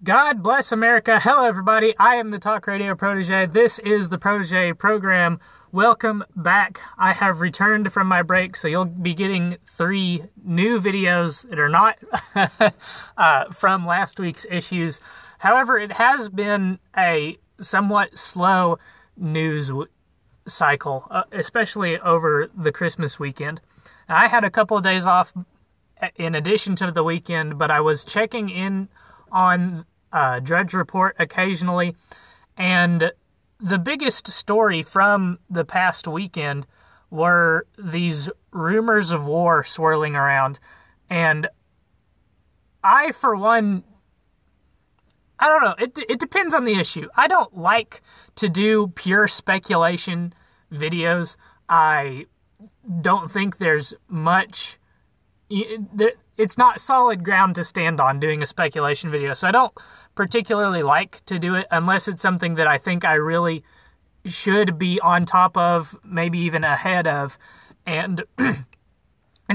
God bless America. Hello, everybody. I am the Talk Radio Protege. This is the Protege program. Welcome back. I have returned from my break, so you'll be getting 3 new videos that are not from last week's issues. However, it has been a somewhat slow news cycle, especially over the Christmas weekend. I had a couple of days off in addition to the weekend, but I was checking in on Drudge Report occasionally, and the biggest story from the past weekend were these rumors of war swirling around. And I, for one, I don't know, it depends on the issue. I don't like to do pure speculation videos. I don't think there's much... It's not solid ground to stand on doing a speculation video, so I don't particularly like to do it unless it's something that I think I really should be on top of, maybe even ahead of, and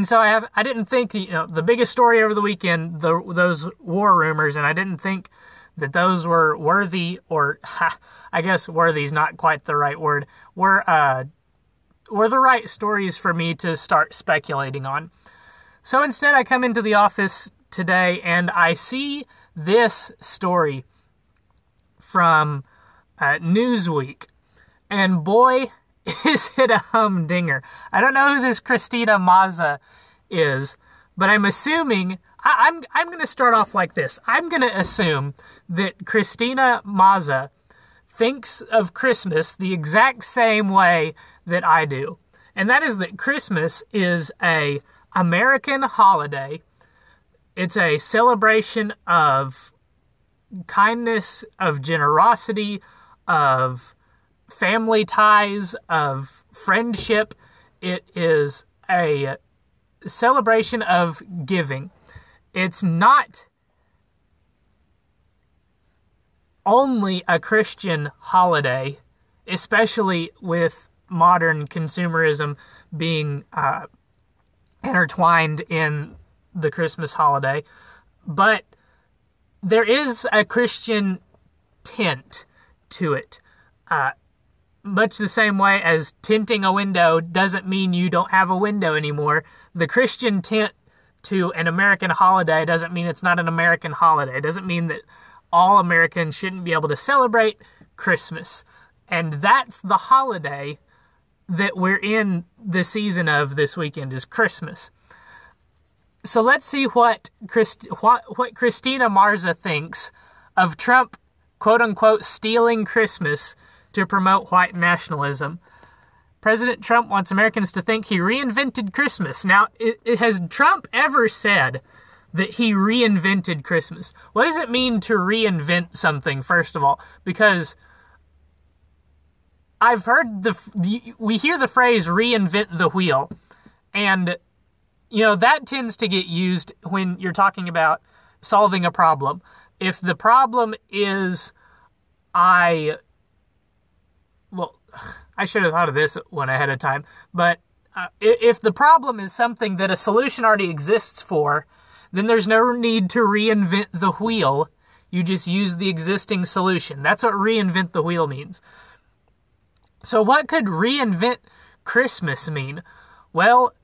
so I didn't think the biggest story over the weekend, those war rumors, and I didn't think that those were worthy, or I guess worthy is not quite the right word, were the right stories for me to start speculating on. So instead, I come into the office today and I see this story from Newsweek. And boy, is it a humdinger. I don't know who this Cristina Maza is, but I'm assuming... I'm going to start off like this. I'm going to assume that Cristina Maza thinks of Christmas the exact same way that I do. And that is that Christmas is a American holiday. It's a celebration of kindness, of generosity, of family ties, of friendship. It is a celebration of giving. It's not only a Christian holiday, especially with modern consumerism being intertwined in the Christmas holiday, but there is a Christian tint to it. Much the same way as tinting a window doesn't mean you don't have a window anymore. The Christian tint to an American holiday doesn't mean it's not an American holiday. It doesn't mean that all Americans shouldn't be able to celebrate Christmas. And that's the holiday that we're in the season of this weekend, is Christmas. So let's see what Cristina Maza thinks of Trump, quote-unquote, stealing Christmas to promote white nationalism. President Trump wants Americans to think he reinvented Christmas. Now, has Trump ever said that he reinvented Christmas? What does it mean to reinvent something, first of all? Because I've heard we hear the phrase reinvent the wheel, and that tends to get used when you're talking about solving a problem. If the problem is I should have thought of this one ahead of time, but if the problem is something that a solution already exists for, then there's no need to reinvent the wheel. You just use the existing solution. That's what reinvent the wheel means. So what could reinvent Christmas mean? Well,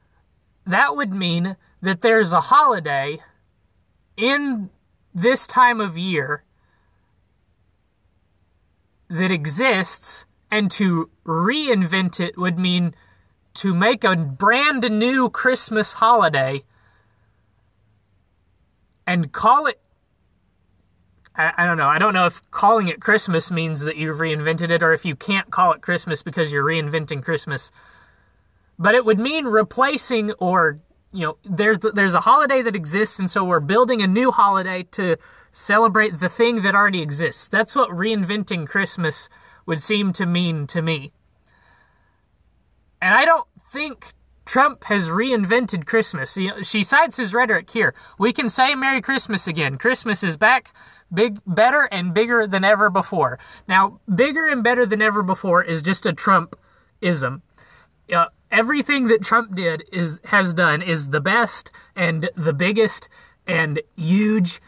that would mean that there's a holiday in this time of year that exists, and to reinvent it would mean to make a brand new Christmas holiday and call it... I don't know. I don't know if calling it Christmas means that you've reinvented it, or if you can't call it Christmas because you're reinventing Christmas. But it would mean replacing, or, there's a holiday that exists, and so we're building a new holiday to celebrate the thing that already exists. That's what reinventing Christmas would seem to mean to me. And I don't think Trump has reinvented Christmas. She cites his rhetoric here. We can say Merry Christmas again. Christmas is back. Better and bigger than ever before. Now, bigger and better than ever before is just a Trump-ism. Everything that Trump has done is the best and the biggest and huge.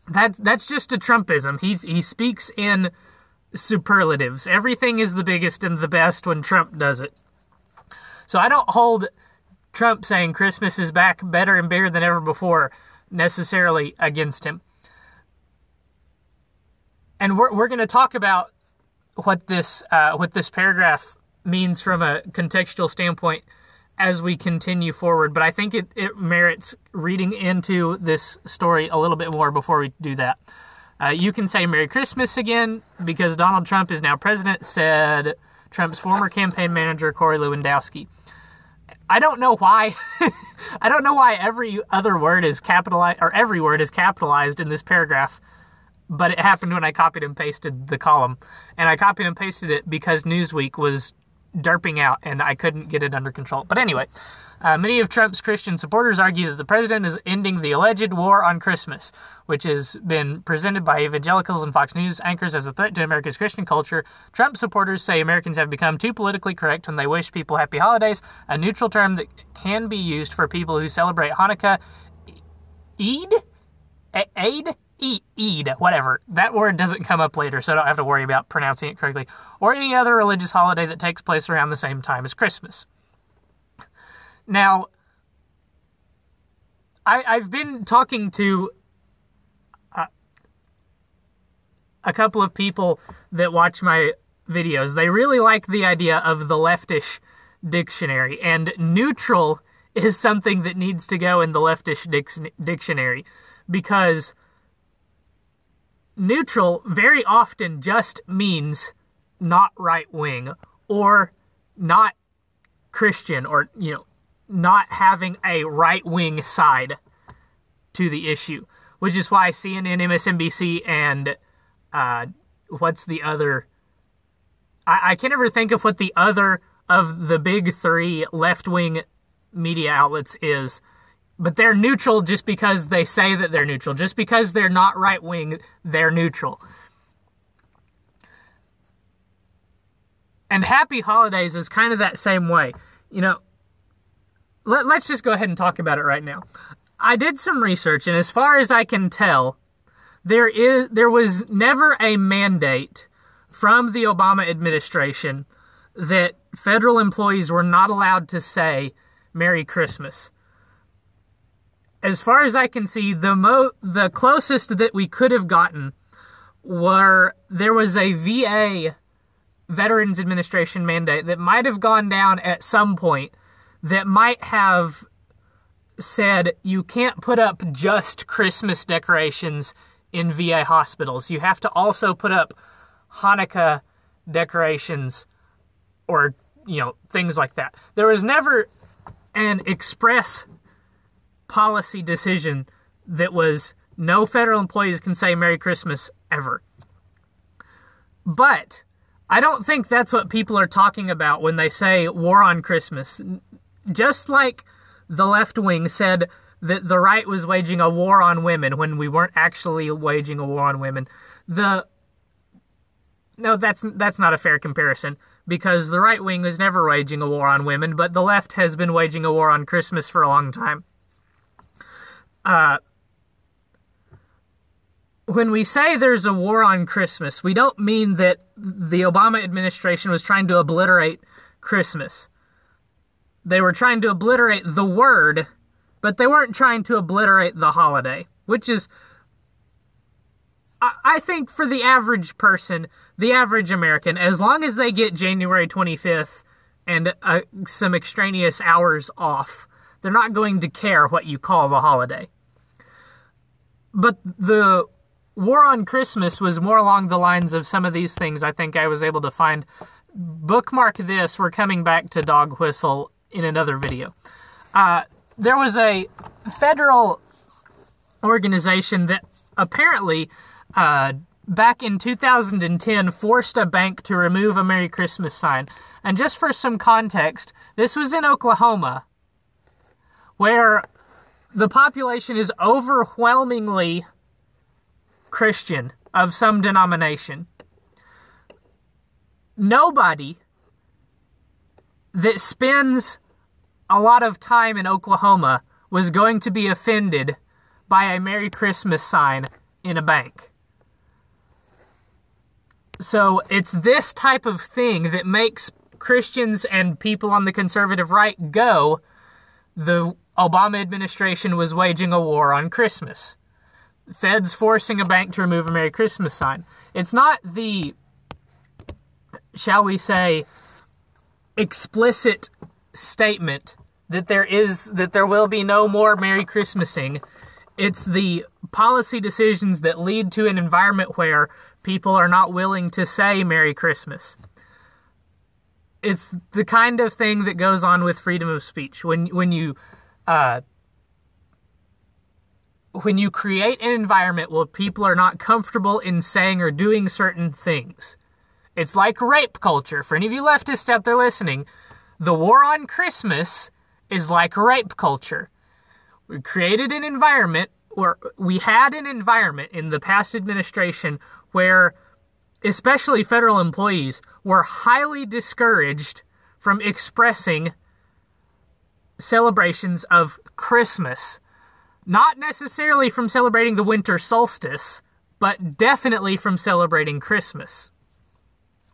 That's just a Trumpism. He speaks in superlatives. Everything is the biggest and the best when Trump does it. So I don't hold Trump saying Christmas is back better and bigger than ever before necessarily against him. And we're going to talk about what this paragraph means from a contextual standpoint as we continue forward. But I think it merits reading into this story a little bit more before we do that. You can say Merry Christmas again because Donald Trump is now president, said Trump's former campaign manager, Corey Lewandowski. I don't know why. I don't know why every other word is capitalized, or every word is capitalized in this paragraph, but it happened when I copied and pasted the column. And I copied and pasted it because Newsweek was derping out and I couldn't get it under control. But anyway, many of Trump's Christian supporters argue that the president is ending the alleged war on Christmas, which has been presented by evangelicals and Fox News anchors as a threat to America's Christian culture. Trump supporters say Americans have become too politically correct when they wish people happy holidays, a neutral term that can be used for people who celebrate Hanukkah, Eid, whatever. That word doesn't come up later, so I don't have to worry about pronouncing it correctly, or any other religious holiday that takes place around the same time as Christmas. Now, I've been talking to a couple of people that watch my videos. They really like the idea of the leftish dictionary, and neutral is something that needs to go in the leftish dictionary, because neutral very often just means not right-wing or not Christian, or, not having a right-wing side to the issue, which is why CNN, MSNBC, and what's the other? I can't ever think of what the other of the big three left-wing media outlets is, but they're neutral just because they say that they're neutral. Just because they're not right-wing, they're neutral. And Happy Holidays is kind of that same way. Let's just go ahead and talk about it right now. I did some research, and as far as I can tell, there was never a mandate from the Obama administration that federal employees were not allowed to say Merry Christmas. As far as I can see, the closest that we could have gotten there was a VA, Veterans Administration mandate, that might have gone down at some point, that might have said you can't put up just Christmas decorations in VA hospitals. You have to also put up Hanukkah decorations or, things like that. There was never an express policy decision that was no federal employees can say Merry Christmas ever. But I don't think that's what people are talking about when they say war on Christmas. Just like the left wing said that the right was waging a war on women when we weren't actually waging a war on women. No, that's not a fair comparison, because the right wing was never waging a war on women, but the left has been waging a war on Christmas for a long time. When we say there's a war on Christmas, we don't mean that the Obama administration was trying to obliterate Christmas. They were trying to obliterate the word, but they weren't trying to obliterate the holiday, which is, I think, for the average person, the average American, as long as they get January 25th and some extraneous hours off, they're not going to care what you call the holiday. But the war on Christmas was more along the lines of some of these things I think I was able to find. Bookmark this. We're coming back to dog whistle in another video. There was a federal organization that apparently back in 2010 forced a bank to remove a Merry Christmas sign. And just for some context, this was in Oklahoma, where the population is overwhelmingly Christian of some denomination. Nobody that spends a lot of time in Oklahoma was going to be offended by a Merry Christmas sign in a bank. So it's this type of thing that makes Christians and people on the conservative right go, the Obama administration was waging a war on Christmas. Feds forcing a bank to remove a Merry Christmas sign. It's not the, shall we say, explicit statement that there will be no more Merry Christmasing. It's the policy decisions that lead to an environment where people are not willing to say Merry Christmas. It's the kind of thing that goes on with freedom of speech. When you create an environment where people are not comfortable in saying or doing certain things. It's like rape culture. For any of you leftists out there listening, the war on Christmas is like rape culture. We created an environment, or we had an environment in the past administration where especially federal employees were highly discouraged from expressing celebrations of Christmas. Not necessarily from celebrating the winter solstice, but definitely from celebrating Christmas.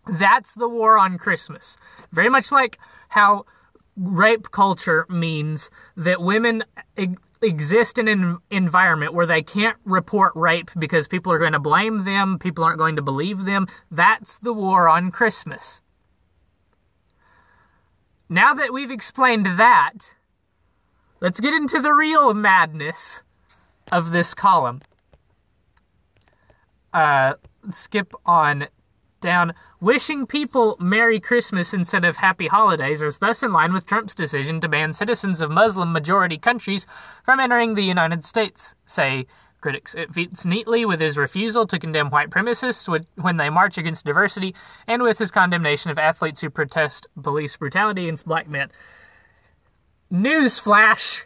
That's the war on Christmas. Very much like how rape culture means that women exist in an environment where they can't report rape because people are going to blame them, people aren't going to believe them. That's the war on Christmas. Now that we've explained that, let's get into the real madness of this column. Skip on down. Wishing people Merry Christmas instead of Happy Holidays is thus in line with Trump's decision to ban citizens of Muslim-majority countries from entering the United States, say critics. It fits neatly with his refusal to condemn white supremacists when they march against diversity, and with his condemnation of athletes who protest police brutality against black men. Newsflash,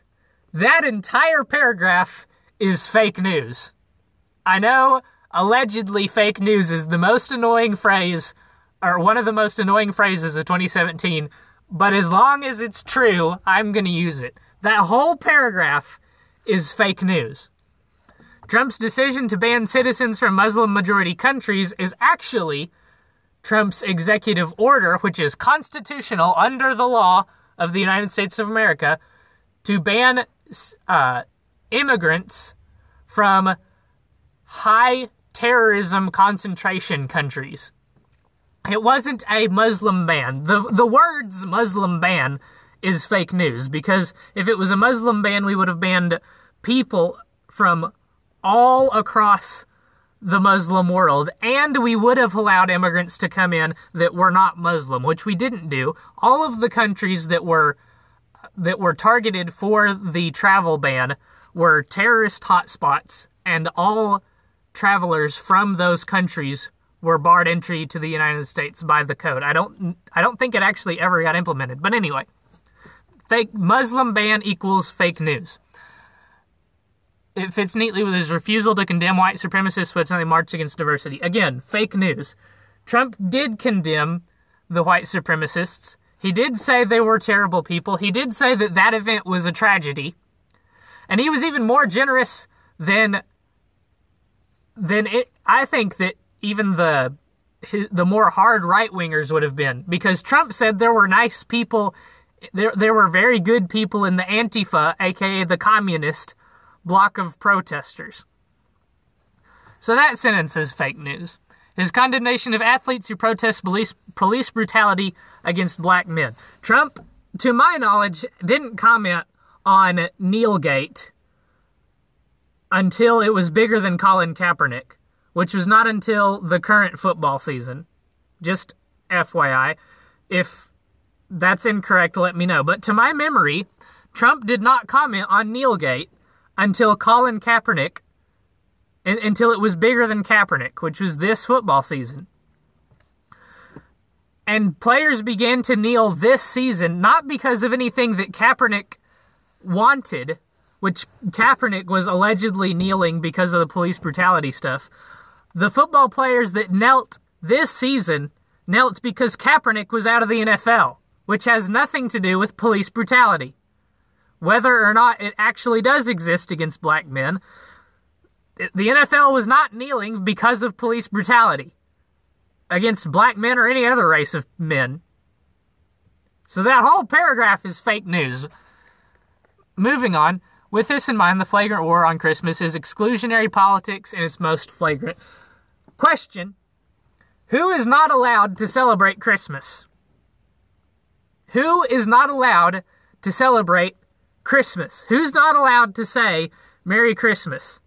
that entire paragraph is fake news. I know, allegedly fake news is the most annoying phrase, or one of the most annoying phrases of 2017, but as long as it's true, I'm going to use it. That whole paragraph is fake news. Trump's decision to ban citizens from Muslim-majority countries is actually Trump's executive order, which is constitutional under the law of the United States of America, to ban immigrants from high terrorism concentration countries. It wasn't a Muslim ban. The words Muslim ban is fake news, because if it was a Muslim ban, we would have banned people from all across the Muslim world, and we would have allowed immigrants to come in that were not Muslim, which we didn't do. All of the countries that were targeted for the travel ban were terrorist hotspots, and all travelers from those countries were barred entry to the United States by the code. I don't think it actually ever got implemented. But anyway, fake Muslim ban equals fake news. It fits neatly with his refusal to condemn white supremacists when they march against diversity. Again, fake news. Trump did condemn the white supremacists. He did say they were terrible people. He did say that that event was a tragedy. And he was even more generous than it. I think that even the more hard right-wingers would have been, because Trump said there were nice people, there were very good people in the Antifa, aka the communist bloc of protesters. So that sentence is fake news. His condemnation of athletes who protest police brutality against black men. Trump, to my knowledge, didn't comment on Kneelgate until it was bigger than Colin Kaepernick, which was not until the current football season. Just FYI. If that's incorrect, let me know. But to my memory, Trump did not comment on Kneelgate until Colin Kaepernick, until it was bigger than Kaepernick, which was this football season. And players began to kneel this season, not because of anything that Kaepernick wanted, which Kaepernick was allegedly kneeling because of the police brutality stuff. The football players that knelt this season knelt because Kaepernick was out of the NFL, which has nothing to do with police brutality. Whether or not it actually does exist against black men, The NFL was not kneeling because of police brutality against black men or any other race of men. So that whole paragraph is fake news. Moving on. With this in mind, the flagrant war on Christmas is exclusionary politics in its most flagrant. Question. Who is not allowed to celebrate Christmas? Who is not allowed to celebrate Christmas? Who's not allowed to say Merry Christmas?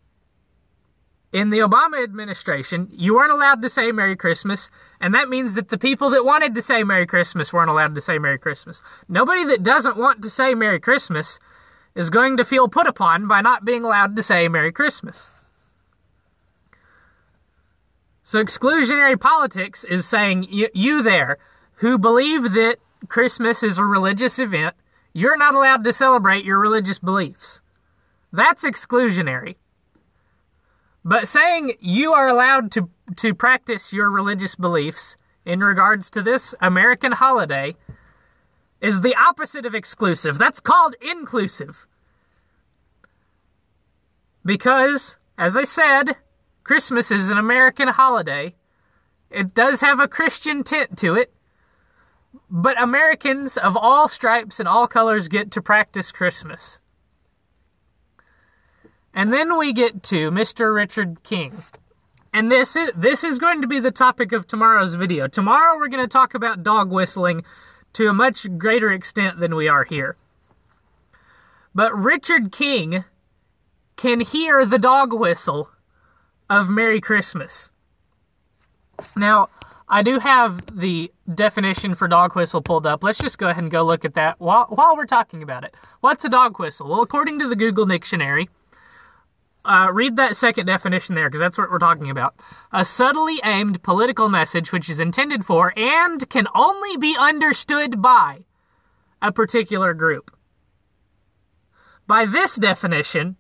In the Obama administration, you weren't allowed to say Merry Christmas, and that means that the people that wanted to say Merry Christmas weren't allowed to say Merry Christmas. Nobody that doesn't want to say Merry Christmas is going to feel put upon by not being allowed to say Merry Christmas. So exclusionary politics is saying, you there, who believe that Christmas is a religious event, you're not allowed to celebrate your religious beliefs. That's exclusionary. But saying you are allowed to practice your religious beliefs in regards to this American holiday is the opposite of exclusive. That's called inclusive. Because, as I said, Christmas is an American holiday. It does have a Christian tint to it. But Americans of all stripes and all colors get to practice Christmas. And then we get to Mr. Richard King. And this is going to be the topic of tomorrow's video. Tomorrow we're going to talk about dog whistling to a much greater extent than we are here. But Richard King can hear the dog whistle of Merry Christmas. Now, I do have the definition for dog whistle pulled up. Let's just go ahead and go look at that while we're talking about it. What's a dog whistle? Well, according to the Google Dictionary, read that second definition there, because that's what we're talking about. A subtly aimed political message which is intended for and can only be understood by a particular group. By this definition,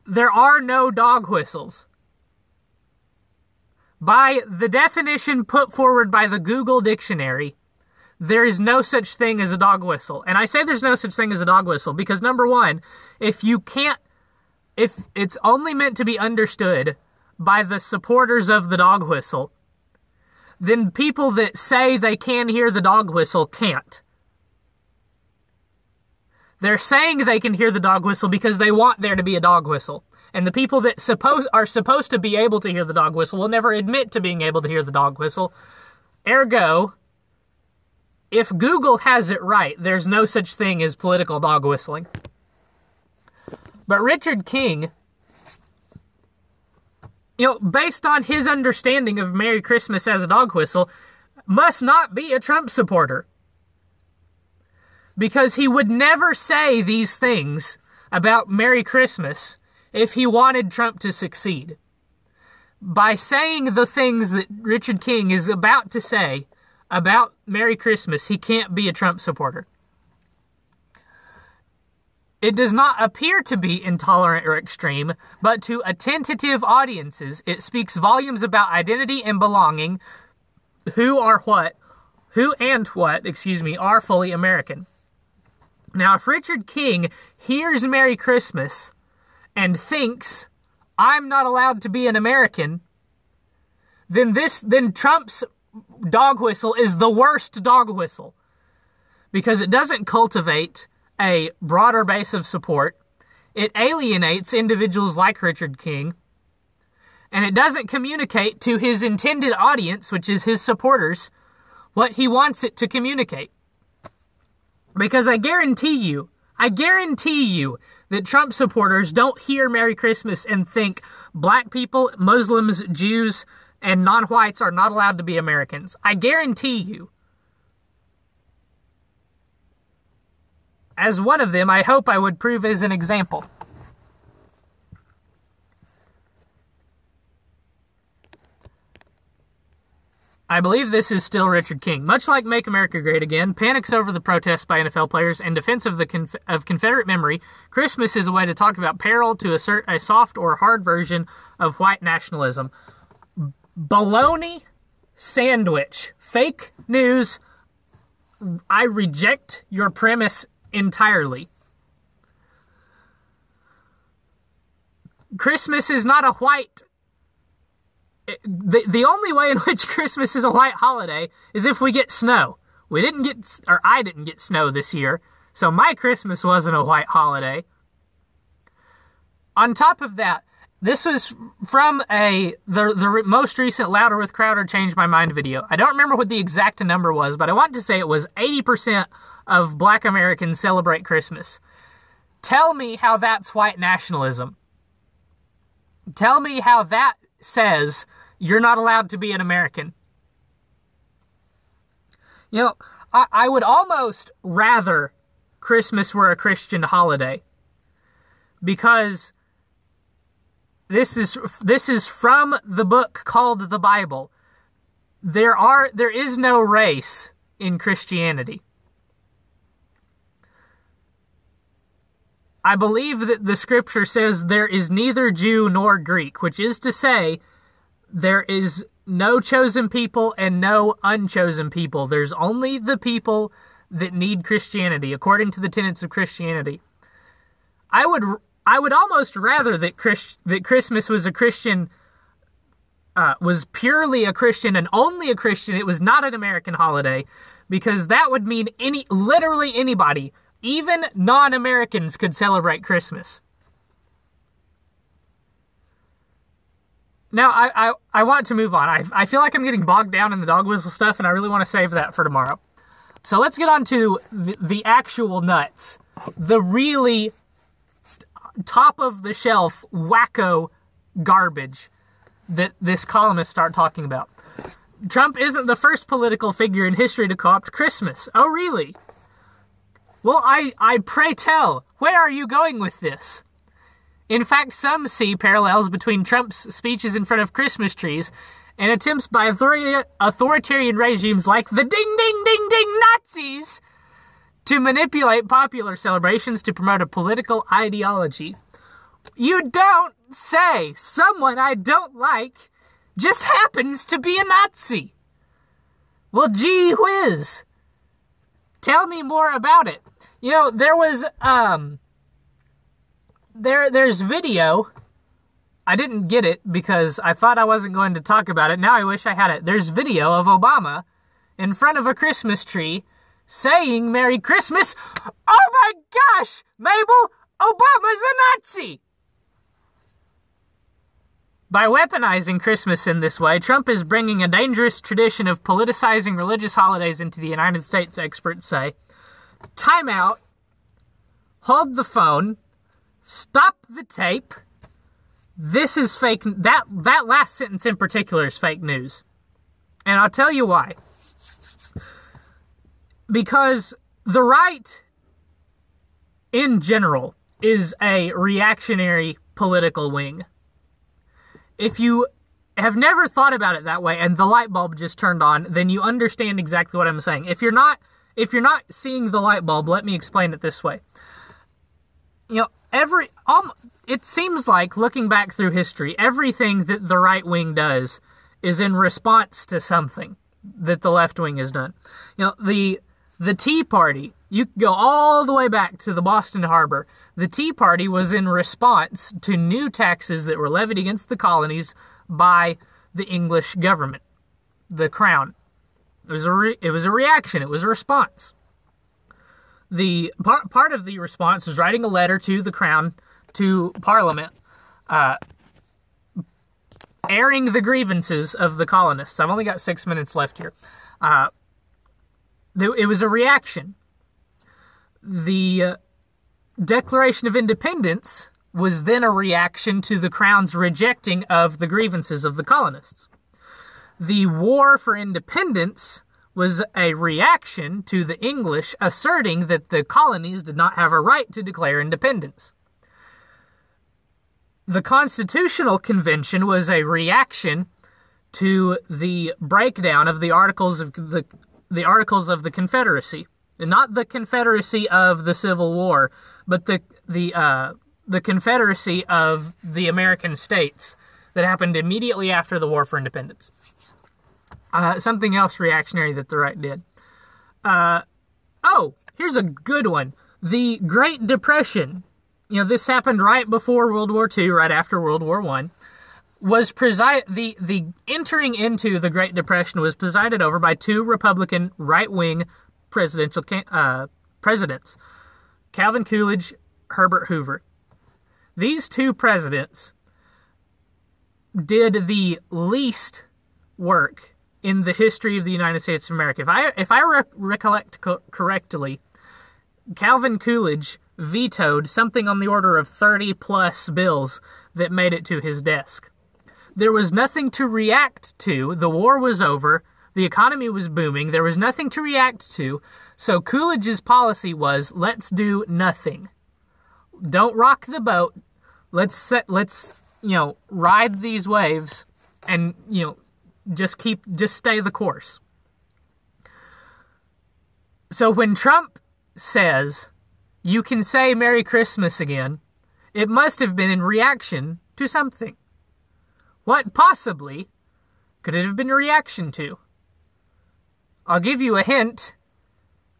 there are no dog whistles. By the definition put forward by the Google Dictionary, there is no such thing as a dog whistle. And I say there's no such thing as a dog whistle because, number one, if it's only meant to be understood by the supporters of the dog whistle, then people that say they can hear the dog whistle can't. They're saying they can hear the dog whistle because they want there to be a dog whistle. And the people that are supposed to be able to hear the dog whistle will never admit to being able to hear the dog whistle. Ergo, if Google has it right, there's no such thing as political dog whistling. But Richard King, based on his understanding of Merry Christmas as a dog whistle, must not be a Trump supporter. Because he would never say these things about Merry Christmas if he wanted Trump to succeed. By saying the things that Richard King is about to say about Merry Christmas, he can't be a Trump supporter. It does not appear to be intolerant or extreme, but to attentive audiences, it speaks volumes about identity and belonging, who and what, are fully American. Now, if Richard King hears Merry Christmas and thinks, I'm not allowed to be an American, then Trump's dog whistle is the worst dog whistle. Because it doesn't cultivate a broader base of support, it alienates individuals like Richard King, and it doesn't communicate to his intended audience, which is his supporters, what he wants it to communicate. Because I guarantee you that Trump supporters don't hear Merry Christmas and think black people, Muslims, Jews, and non-whites are not allowed to be Americans. I guarantee you. As one of them, I hope I would prove as an example. I believe this is still Richard King. Much like Make America Great Again, panics over the protests by NFL players in defense of of Confederate memory, Christmas is a way to talk about peril to assert a soft or hard version of white nationalism. Baloney sandwich. Fake news. I reject your premise entirely. Christmas is not a white... The only way in which Christmas is a white holiday is if we get snow. We didn't get... Or I didn't get snow this year, so my Christmas wasn't a white holiday. On top of that, this was from the most recent Louder with Crowder Changed My Mind video. I don't remember what the exact number was, but I want to say it was 80% of Black Americans celebrate Christmas. Tell me how that's white nationalism. Tell me how that says you're not allowed to be an American. You know, I would almost rather Christmas were a Christian holiday, because this is from the book called the Bible. There is no race in Christianity. I believe that the scripture says there is neither Jew nor Greek, which is to say there is no chosen people and no unchosen people. There's only the people that need Christianity, according to the tenets of Christianity. I would almost rather that Christmas was a Christian, was purely a Christian and only a Christian. It was not an American holiday, because that would mean literally anybody, even non-Americans, could celebrate Christmas. Now, I want to move on. I feel like I'm getting bogged down in the dog whistle stuff, and I really want to save that for tomorrow. So let's get on to the actual nuts. The really top-of-the-shelf wacko garbage that this columnist started talking about. Trump isn't the first political figure in history to co-opt Christmas. Oh, really? Well, I pray tell, where are you going with this? In fact, some see parallels between Trump's speeches in front of Christmas trees and attempts by authoritarian regimes like the ding-ding-ding-ding Nazis to manipulate popular celebrations to promote a political ideology. You don't say. Someone I don't like just happens to be a Nazi. Well, gee whiz. Tell me more about it. You know, there was, there's video. I didn't get it because I thought I wasn't going to talk about it. Now I wish I had it. There's video of Obama in front of a Christmas tree saying Merry Christmas. Oh my gosh, Mabel, Obama's a Nazi! By weaponizing Christmas in this way, Trump is bringing a dangerous tradition of politicizing religious holidays into the United States, experts say. Time out. Hold the phone. Stop the tape. This is fake. That last sentence in particular is fake news. And I'll tell you why. Because the right, in general, is a reactionary political wing. If you have never thought about it that way and the light bulb just turned on, then you understand exactly what I'm saying. If you're not seeing the light bulb, let me explain it this way. You know, it seems like, looking back through history, everything that the right wing does is in response to something that the left wing has done. You know, the Tea Party, you go all the way back to the Boston Harbor. The Tea Party was in response to new taxes that were levied against the colonies by the English government, the Crown. It was a reaction. It was a response. The part of the response was writing a letter to the Crown, to Parliament, airing the grievances of the colonists. I've only got 6 minutes left here. It was a reaction. The Declaration of Independence was then a reaction to the Crown's rejecting of the grievances of the colonists. The War for Independence was a reaction to the English asserting that the colonies did not have a right to declare independence. The Constitutional Convention was a reaction to the breakdown of the Articles of the Confederacy. Not the Confederacy of the Civil War, but the Confederacy of the American states that happened immediately after the War for Independence. Something else reactionary that the right did. Here's a good one. The Great Depression this happened right before World War II, right after World War I, the entering into the Great Depression was presided over by two Republican right-wing presidents, Calvin Coolidge, Herbert Hoover. These two presidents did the least work in the history of the United States of America. If I recollect correctly, Calvin Coolidge vetoed something on the order of 30-plus bills that made it to his desk. There was nothing to react to. The war was over. The economy was booming. There was nothing to react to. So Coolidge's policy was, let's do nothing. Don't rock the boat. Let's ride these waves and, just stay the course. So when Trump says, you can say Merry Christmas again, it must have been in reaction to something. What possibly could it have been a reaction to? I'll give you a hint.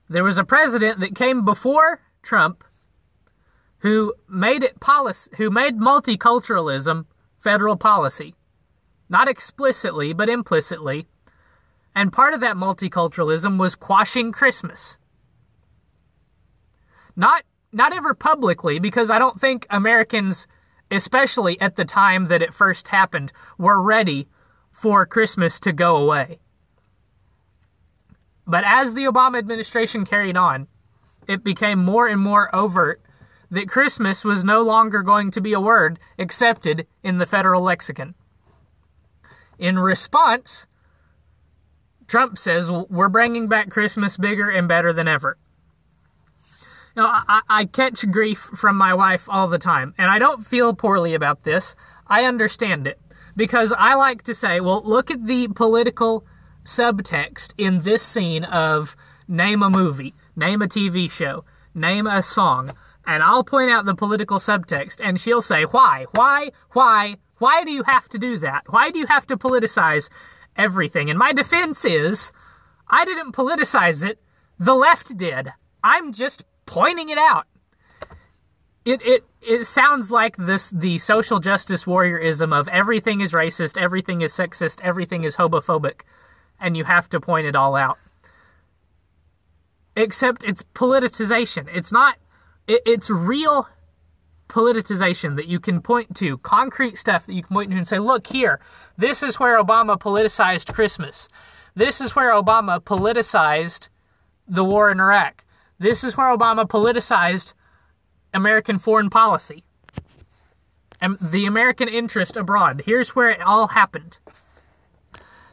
There was a president that came before Trump who made multiculturalism federal policy. Not explicitly, but implicitly. And part of that multiculturalism was quashing Christmas. Not ever publicly, because I don't think Americans, especially at the time that it first happened, were ready for Christmas to go away. But as the Obama administration carried on, it became more and more overt that Christmas was no longer going to be a word accepted in the federal lexicon. In response, Trump says, we're bringing back Christmas bigger and better than ever. Now, I catch grief from my wife all the time, and I don't feel poorly about this. I understand it, because I like to say, well, look at the political subtext in this scene of name a movie, name a TV show, name a song, and I'll point out the political subtext, and she'll say, why do you have to do that? Why do you have to politicize everything? And my defense is, I didn't politicize it, the left did. I'm just pointing it out. It sounds like the social justice warriorism of everything is racist, everything is sexist, everything is homophobic, and you have to point it all out. Except it's politicization. It's real politicization that you can point to, concrete stuff that you can point to and say, look here, this is where Obama politicized Christmas. This is where Obama politicized the war in Iraq. This is where Obama politicized American foreign policy and the American interest abroad. Here's where it all happened.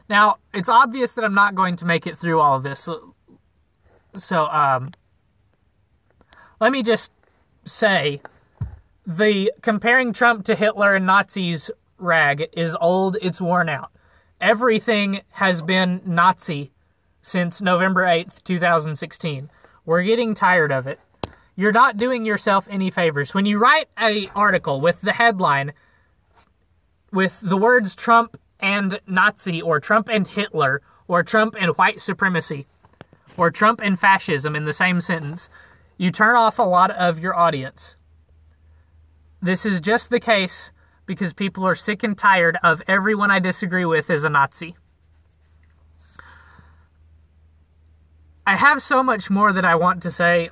Now, it's obvious that I'm not going to make it through all of this. So let me just say, the comparing Trump to Hitler and Nazis rag is old, it's worn out. Everything has been Nazi since November 8th, 2016. We're getting tired of it. You're not doing yourself any favors. When you write an article with the headline, with the words Trump and Nazi, or Trump and Hitler, or Trump and white supremacy, or Trump and fascism in the same sentence, you turn off a lot of your audience. This is just the case because people are sick and tired of everyone I disagree with is a Nazi. I have so much more that I want to say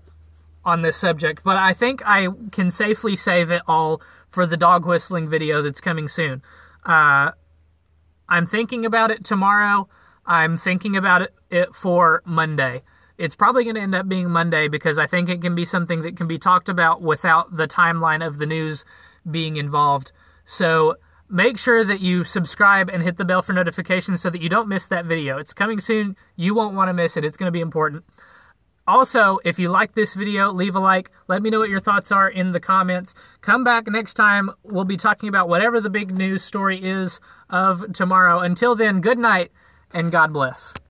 on this subject, but I think I can safely save it all for the dog whistling video that's coming soon. I'm thinking about it tomorrow. I'm thinking about it for Monday. It's probably going to end up being Monday because I think it can be something that can be talked about without the timeline of the news being involved. So make sure that you subscribe and hit the bell for notifications so that you don't miss that video. It's coming soon. You won't want to miss it. It's going to be important. Also, if you like this video, leave a like. Let me know what your thoughts are in the comments. Come back next time. We'll be talking about whatever the big news story is of tomorrow. Until then, good night and God bless.